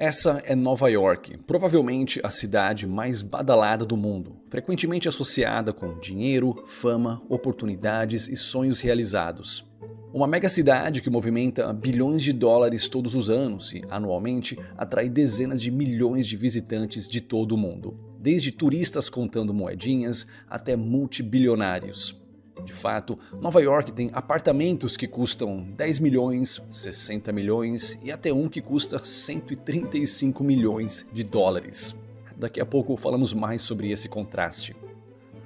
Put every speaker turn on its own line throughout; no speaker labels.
Essa é Nova York, provavelmente a cidade mais badalada do mundo, frequentemente associada com dinheiro, fama, oportunidades e sonhos realizados. Uma megacidade que movimenta bilhões de dólares todos os anos e, anualmente, atrai dezenas de milhões de visitantes de todo o mundo, desde turistas contando moedinhas até multibilionários. De fato, Nova York tem apartamentos que custam 10 milhões, 60 milhões e até um que custa 135 milhões de dólares. Daqui a pouco falamos mais sobre esse contraste.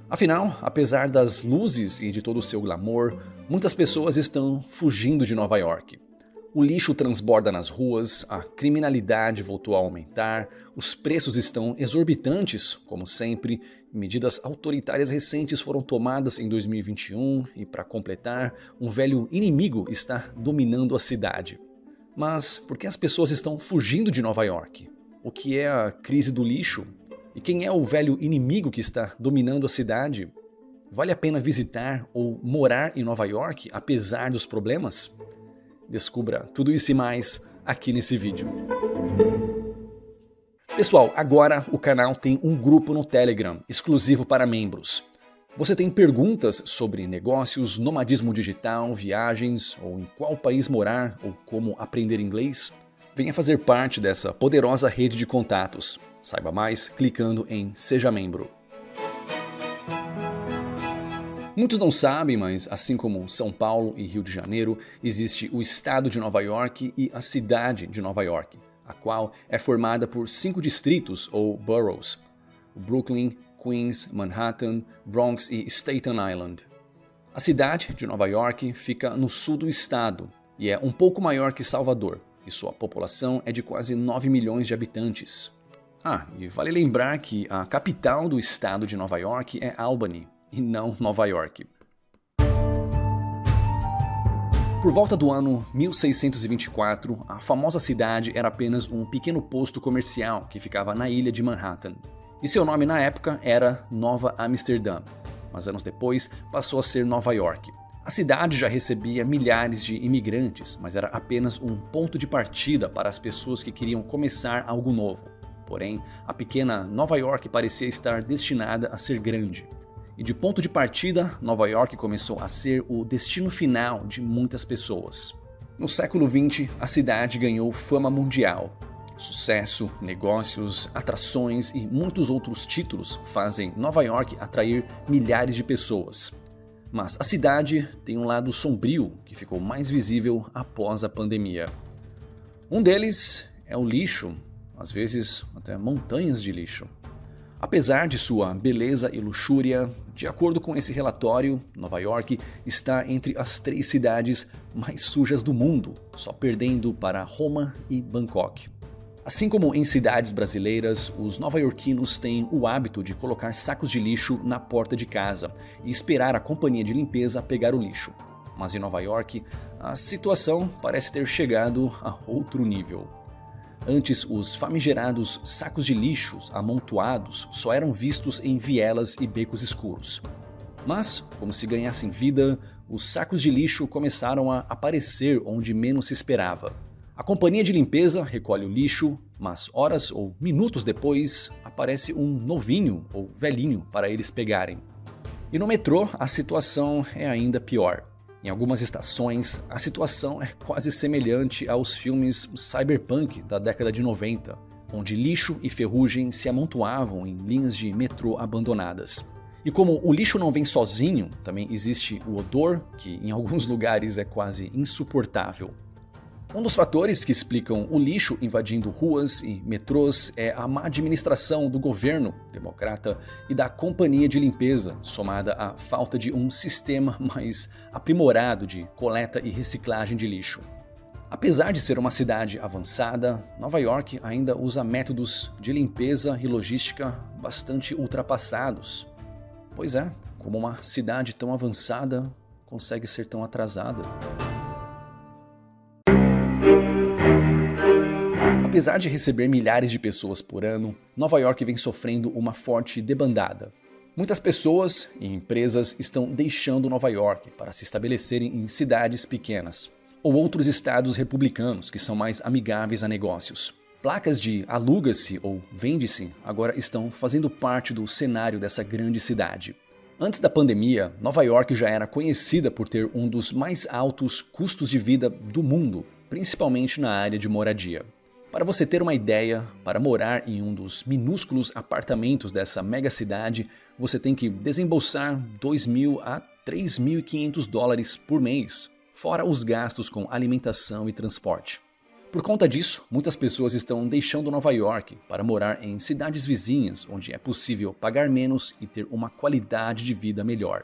Afinal, apesar das luzes e de todo o seu glamour, muitas pessoas estão fugindo de Nova York. O lixo transborda nas ruas, a criminalidade voltou a aumentar, os preços estão exorbitantes, como sempre, medidas autoritárias recentes foram tomadas em 2021 e, para completar, um velho inimigo está dominando a cidade. Mas por que as pessoas estão fugindo de Nova York? O que é a crise do lixo? E quem é o velho inimigo que está dominando a cidade? Vale a pena visitar ou morar em Nova York apesar dos problemas? Descubra tudo isso e mais aqui nesse vídeo. Pessoal, agora o canal tem um grupo no Telegram, exclusivo para membros. Você tem perguntas sobre negócios, nomadismo digital, viagens, ou em qual país morar, ou como aprender inglês? Venha fazer parte dessa poderosa rede de contatos. Saiba mais clicando em Seja Membro. Muitos não sabem, mas assim como São Paulo e Rio de Janeiro, existe o estado de Nova York e a cidade de Nova York, a qual é formada por 5 distritos ou boroughs: Brooklyn, Queens, Manhattan, Bronx e Staten Island. A cidade de Nova York fica no sul do estado e é um pouco maior que Salvador, e sua população é de quase 9 milhões de habitantes. E vale lembrar que a capital do estado de Nova York é Albany, e não Nova York. Por volta do ano 1624, a famosa cidade era apenas um pequeno posto comercial que ficava na ilha de Manhattan. E seu nome na época era Nova Amsterdã, mas anos depois passou a ser Nova York. A cidade já recebia milhares de imigrantes, mas era apenas um ponto de partida para as pessoas que queriam começar algo novo. Porém, a pequena Nova York parecia estar destinada a ser grande. E de ponto de partida, Nova York começou a ser o destino final de muitas pessoas. No século XX, a cidade ganhou fama mundial. Sucesso, negócios, atrações e muitos outros títulos fazem Nova York atrair milhares de pessoas. Mas a cidade tem um lado sombrio que ficou mais visível após a pandemia. Um deles é o lixo, às vezes até montanhas de lixo. Apesar de sua beleza e luxúria, de acordo com esse relatório, Nova York está entre as 3 cidades mais sujas do mundo, só perdendo para Roma e Bangkok. Assim como em cidades brasileiras, os nova-iorquinos têm o hábito de colocar sacos de lixo na porta de casa e esperar a companhia de limpeza pegar o lixo. Mas em Nova York, a situação parece ter chegado a outro nível. Antes, os famigerados sacos de lixos amontoados só eram vistos em vielas e becos escuros. Mas, como se ganhassem vida, os sacos de lixo começaram a aparecer onde menos se esperava. A companhia de limpeza recolhe o lixo, mas horas ou minutos depois aparece um novinho ou velhinho para eles pegarem. E no metrô a situação é ainda pior. Em algumas estações, a situação é quase semelhante aos filmes cyberpunk da década de 90, onde lixo e ferrugem se amontoavam em linhas de metrô abandonadas. E como o lixo não vem sozinho, também existe o odor, que em alguns lugares é quase insuportável. Um dos fatores que explicam o lixo invadindo ruas e metrôs é a má administração do governo democrata e da companhia de limpeza, somada à falta de um sistema mais aprimorado de coleta e reciclagem de lixo. Apesar de ser uma cidade avançada, Nova York ainda usa métodos de limpeza e logística bastante ultrapassados. Pois é, como uma cidade tão avançada consegue ser tão atrasada? Apesar de receber milhares de pessoas por ano, Nova York vem sofrendo uma forte debandada. Muitas pessoas e empresas estão deixando Nova York para se estabelecerem em cidades pequenas, ou outros estados republicanos que são mais amigáveis a negócios. Placas de aluga-se ou vende-se agora estão fazendo parte do cenário dessa grande cidade. Antes da pandemia, Nova York já era conhecida por ter um dos mais altos custos de vida do mundo, principalmente na área de moradia. Para você ter uma ideia, para morar em um dos minúsculos apartamentos dessa mega cidade, você tem que desembolsar $2.000 a $3.500 por mês, fora os gastos com alimentação e transporte. Por conta disso, muitas pessoas estão deixando Nova York para morar em cidades vizinhas, onde é possível pagar menos e ter uma qualidade de vida melhor.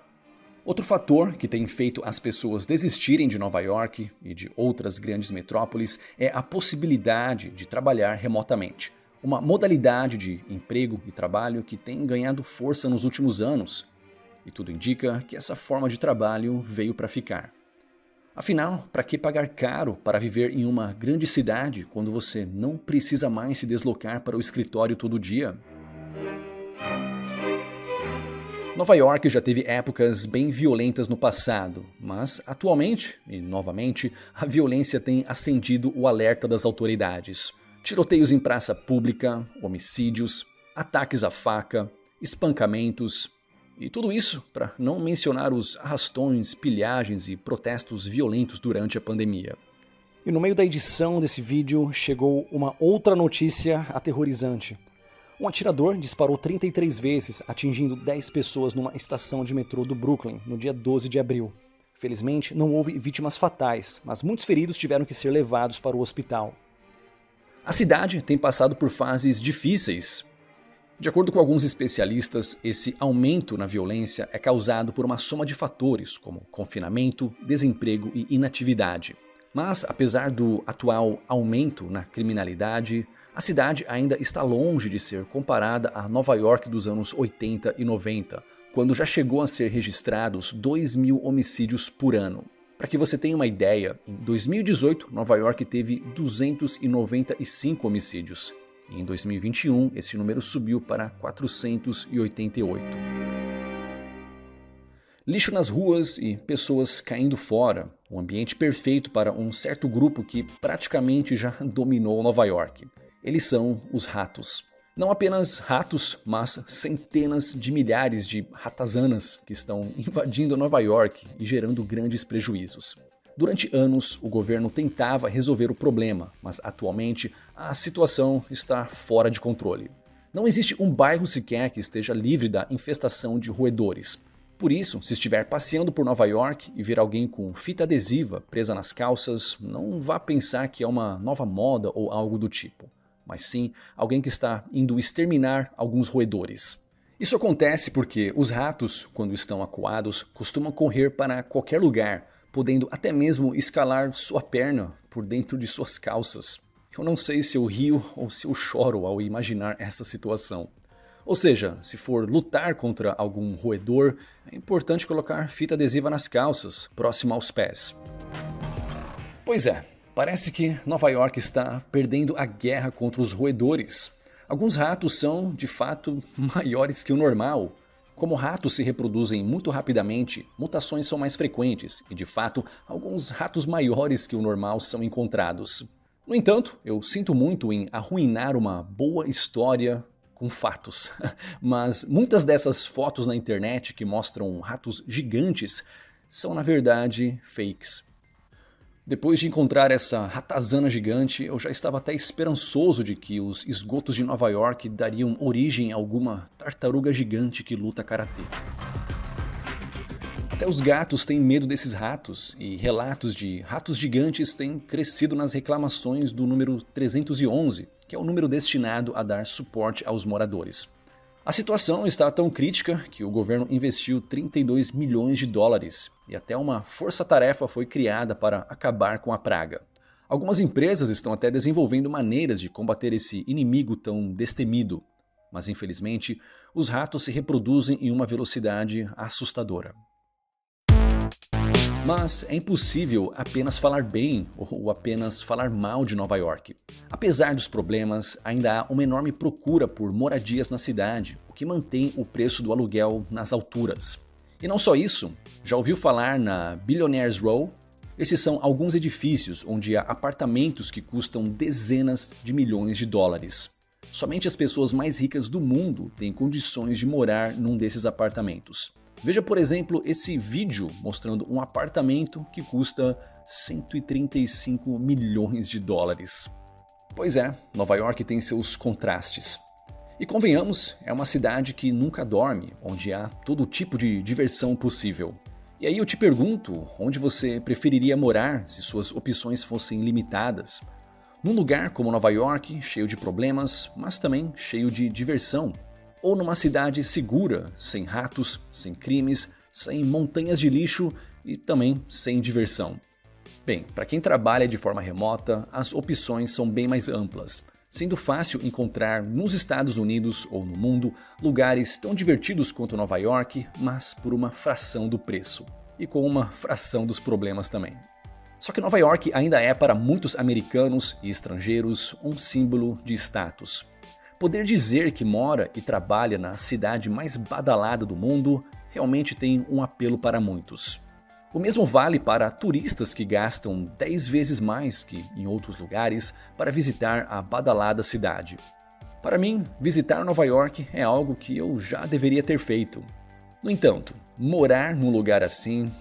Outro fator que tem feito as pessoas desistirem de Nova York e de outras grandes metrópoles é a possibilidade de trabalhar remotamente, uma modalidade de emprego e trabalho que tem ganhado força nos últimos anos, e tudo indica que essa forma de trabalho veio para ficar. Afinal, para que pagar caro para viver em uma grande cidade quando você não precisa mais se deslocar para o escritório todo dia? Nova York já teve épocas bem violentas no passado, mas atualmente, e novamente, a violência tem acendido o alerta das autoridades. Tiroteios em praça pública, homicídios, ataques à faca, espancamentos, e tudo isso para não mencionar os arrastões, pilhagens e protestos violentos durante a pandemia.
E no meio da edição desse vídeo chegou uma outra notícia aterrorizante. Um atirador disparou 33 vezes, atingindo 10 pessoas numa estação de metrô do Brooklyn, no dia 12 de abril. Felizmente, não houve vítimas fatais, mas muitos feridos tiveram que ser levados para o hospital.
A cidade tem passado por fases difíceis. De acordo com alguns especialistas, esse aumento na violência é causado por uma soma de fatores, como confinamento, desemprego e inatividade. Mas, apesar do atual aumento na criminalidade, a cidade ainda está longe de ser comparada à Nova York dos anos 80 e 90, quando já chegou a ser registrados 2.000 homicídios por ano. Para que você tenha uma ideia, em 2018, Nova York teve 295 homicídios. E em 2021, esse número subiu para 488. Lixo nas ruas e pessoas caindo fora, um ambiente perfeito para um certo grupo que praticamente já dominou Nova York. Eles são os ratos. Não apenas ratos, mas centenas de milhares de ratazanas que estão invadindo Nova York e gerando grandes prejuízos. Durante anos, o governo tentava resolver o problema, mas atualmente a situação está fora de controle. Não existe um bairro sequer que esteja livre da infestação de roedores. Por isso, se estiver passeando por Nova York e ver alguém com fita adesiva presa nas calças, não vá pensar que é uma nova moda ou algo do tipo, mas sim alguém que está indo exterminar alguns roedores. Isso acontece porque os ratos, quando estão acuados, costumam correr para qualquer lugar, podendo até mesmo escalar sua perna por dentro de suas calças. Eu não sei se eu rio ou se eu choro ao imaginar essa situação. Ou seja, se for lutar contra algum roedor, é importante colocar fita adesiva nas calças, próximo aos pés. Pois é, parece que Nova York está perdendo a guerra contra os roedores. Alguns ratos são, de fato, maiores que o normal. Como ratos se reproduzem muito rapidamente, mutações são mais frequentes e, de fato, alguns ratos maiores que o normal são encontrados. No entanto, eu sinto muito em arruinar uma boa história com fatos, mas muitas dessas fotos na internet que mostram ratos gigantes são, na verdade, fakes. Depois de encontrar essa ratazana gigante, eu já estava até esperançoso de que os esgotos de Nova York dariam origem a alguma tartaruga gigante que luta karatê. Até os gatos têm medo desses ratos, e relatos de ratos gigantes têm crescido nas reclamações do número 311, que é o número destinado a dar suporte aos moradores. A situação está tão crítica que o governo investiu $32 milhões e até uma força-tarefa foi criada para acabar com a praga. Algumas empresas estão até desenvolvendo maneiras de combater esse inimigo tão destemido, mas infelizmente os ratos se reproduzem em uma velocidade assustadora. Mas é impossível apenas falar bem ou apenas falar mal de Nova York. Apesar dos problemas, ainda há uma enorme procura por moradias na cidade, o que mantém o preço do aluguel nas alturas. E não só isso, já ouviu falar na Billionaires Row? Esses são alguns edifícios onde há apartamentos que custam dezenas de milhões de dólares. Somente as pessoas mais ricas do mundo têm condições de morar num desses apartamentos. Veja, por exemplo, esse vídeo mostrando um apartamento que custa 135 milhões de dólares. Pois é, Nova York tem seus contrastes. E convenhamos, é uma cidade que nunca dorme, onde há todo tipo de diversão possível. E aí eu te pergunto, onde você preferiria morar se suas opções fossem limitadas? Num lugar como Nova York, cheio de problemas, mas também cheio de diversão? Ou numa cidade segura, sem ratos, sem crimes, sem montanhas de lixo e também sem diversão? Bem, para quem trabalha de forma remota, as opções são bem mais amplas, sendo fácil encontrar nos Estados Unidos ou no mundo lugares tão divertidos quanto Nova York, mas por uma fração do preço e com uma fração dos problemas também. Só que Nova York ainda é para muitos americanos e estrangeiros um símbolo de status. Poder dizer que mora e trabalha na cidade mais badalada do mundo realmente tem um apelo para muitos. O mesmo vale para turistas que gastam 10 vezes mais que em outros lugares para visitar a badalada cidade. Para mim, visitar Nova York é algo que eu já deveria ter feito. No entanto, morar num lugar assim,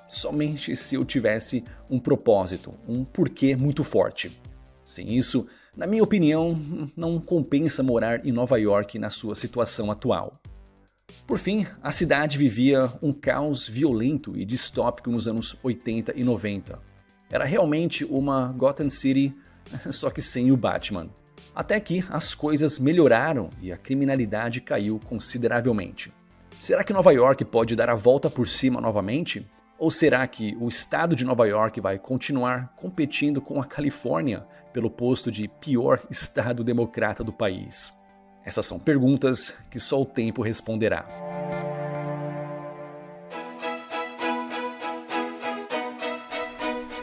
somente se eu tivesse um propósito, um porquê muito forte. Sem isso, na minha opinião, não compensa morar em Nova York na sua situação atual. Por fim, a cidade vivia um caos violento e distópico nos anos 80 e 90. Era realmente uma Gotham City, só que sem o Batman. Até que as coisas melhoraram e a criminalidade caiu consideravelmente. Será que Nova York pode dar a volta por cima novamente? Ou será que o estado de Nova York vai continuar competindo com a Califórnia pelo posto de pior estado democrata do país? Essas são perguntas que só o tempo responderá.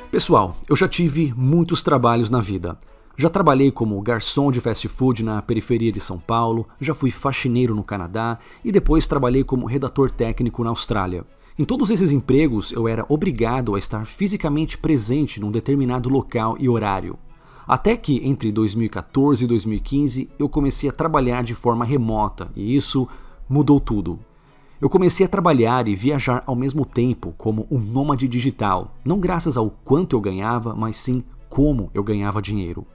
Pessoal, eu já tive muitos trabalhos na vida. Já trabalhei como garçom de fast food na periferia de São Paulo, já fui faxineiro no Canadá e depois trabalhei como redator técnico na Austrália. Em todos esses empregos eu era obrigado a estar fisicamente presente num determinado local e horário. Até que entre 2014 e 2015 eu comecei a trabalhar de forma remota e isso mudou tudo. Eu comecei a trabalhar e viajar ao mesmo tempo como um nômade digital, não graças ao quanto eu ganhava, mas sim como eu ganhava dinheiro.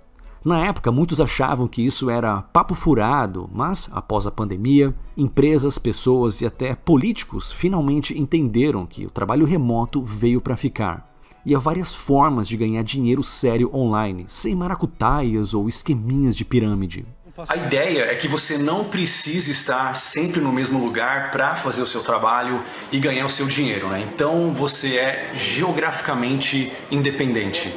Na época, muitos achavam que isso era papo furado, mas após a pandemia, empresas, pessoas e até políticos finalmente entenderam que o trabalho remoto veio para ficar. E há várias formas de ganhar dinheiro sério online, sem maracutaias ou esqueminhas de pirâmide.
A ideia é que você não precise estar sempre no mesmo lugar para fazer o seu trabalho e ganhar o seu dinheiro, né? Então você é geograficamente independente.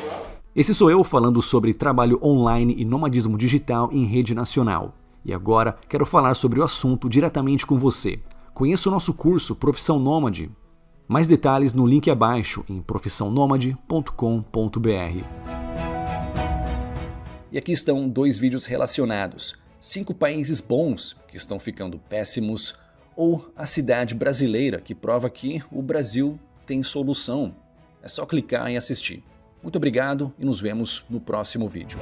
Esse sou eu falando sobre trabalho online e nomadismo digital em rede nacional. E agora quero falar sobre o assunto diretamente com você. Conheça o nosso curso Profissão Nômade. Mais detalhes no link abaixo em profissãonomade.com.br.
E aqui estão 2 vídeos relacionados. 5 países bons que estão ficando péssimos ou a cidade brasileira que prova que o Brasil tem solução. É só clicar e assistir. Muito obrigado e nos vemos no próximo vídeo.